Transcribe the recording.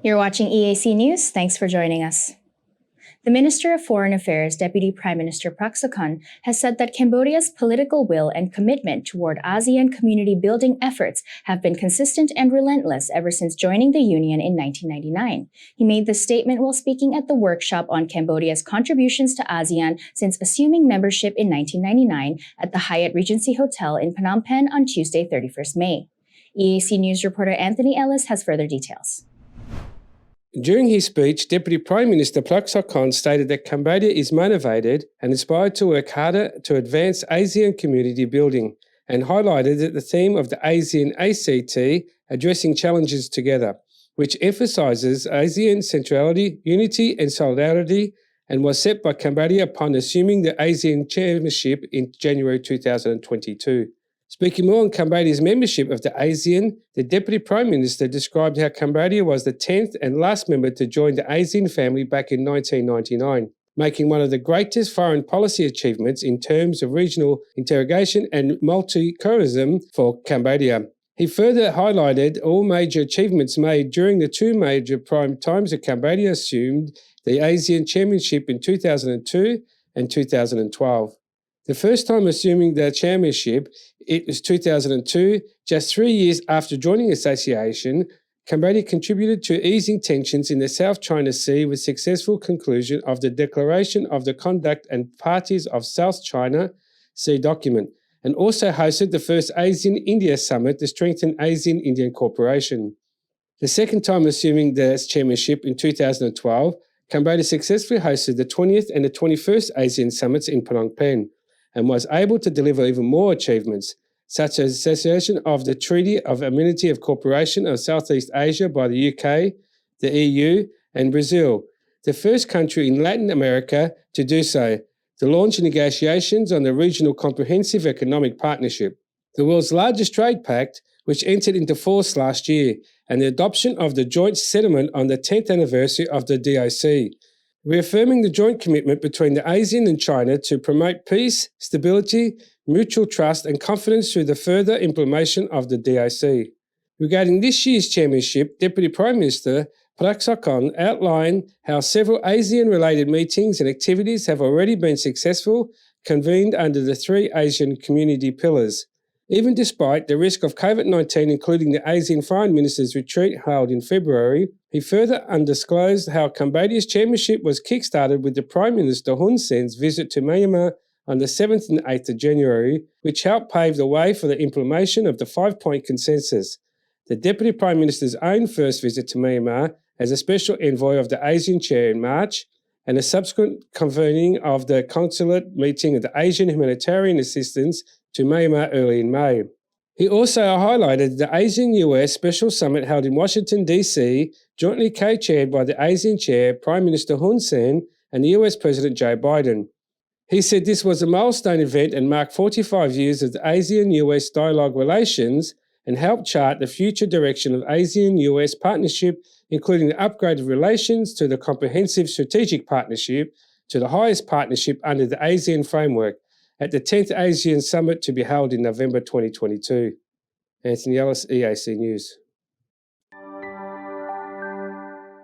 You're watching EAC News. Thanks for joining us. The Minister of Foreign Affairs, Deputy Prime Minister Prak Sokhonn, has said that Cambodia's political will and commitment toward ASEAN community-building efforts have been consistent and relentless ever since joining the Union in 1999. He made this statement while speaking at the workshop on Cambodia's contributions to ASEAN since assuming membership in 1999 at the Hyatt Regency Hotel in Phnom Penh on Tuesday, 31st May. EAC News reporter Anthony Ellis has further details. During his speech, Deputy Prime Minister Prak Sokhonn stated that Cambodia is motivated and inspired to work harder to advance ASEAN community building, and highlighted that the theme of the ASEAN ACT, Addressing Challenges Together, which emphasises ASEAN centrality, unity and solidarity, and was set by Cambodia upon assuming the ASEAN chairmanship in January 2022. Speaking more on Cambodia's membership of the ASEAN, the Deputy Prime Minister described how Cambodia was the 10th and last member to join the ASEAN family back in 1999, making one of the greatest foreign policy achievements in terms of regional integration and multiculturalism for Cambodia. He further highlighted all major achievements made during the two major prime times that Cambodia assumed the ASEAN chairmanship in 2002 and 2012. The first time assuming the chairmanship, it was 2002, just 3 years after joining the association. Cambodia contributed to easing tensions in the South China Sea with successful conclusion of the Declaration of the Conduct and Parties of South China Sea document, and also hosted the first ASEAN-India Summit to strengthen ASEAN-Indian cooperation. The second time assuming the chairmanship in 2012, Cambodia successfully hosted the 20th and the 21st ASEAN Summits in Phnom Penh, and was able to deliver even more achievements, such as association of the Treaty of Amenity of Cooperation of Southeast Asia by the UK, the EU and Brazil, the first country in Latin America to do so, the launch of negotiations on the Regional Comprehensive Economic Partnership, the world's largest trade pact, which entered into force last year, and the adoption of the joint settlement on the 10th anniversary of the DOC, reaffirming the joint commitment between the ASEAN and China to promote peace, stability, mutual trust and confidence through the further implementation of the DOC. Regarding this year's chairmanship, Deputy Prime Minister Prak Sokhonn outlined how several ASEAN-related meetings and activities have already been successful, convened under the three Asian community pillars. Even despite the risk of COVID-19, including the ASEAN Foreign Ministers' retreat held in February, he further undisclosed how Cambodia's chairmanship was kick-started with the Prime Minister Hun Sen's visit to Myanmar on the 7th and 8th of January, which helped pave the way for the implementation of the five-point consensus. The Deputy Prime Minister's own first visit to Myanmar as a special envoy of the ASEAN chair in March, and a subsequent convening of the consulate meeting of the Asian Humanitarian Assistance to Myanmar early in May. He also highlighted the ASEAN-US Special Summit held in Washington, D.C., jointly co-chaired by the ASEAN Chair, Prime Minister Hun Sen, and the US President Joe Biden. He said this was a milestone event and marked 45 years of the ASEAN-US dialogue relations and helped chart the future direction of ASEAN-US partnership, including the upgraded relations to the Comprehensive Strategic Partnership, to the highest partnership under the ASEAN framework, at the 10th ASEAN Summit to be held in November 2022. Anthony Ellis, EAC News.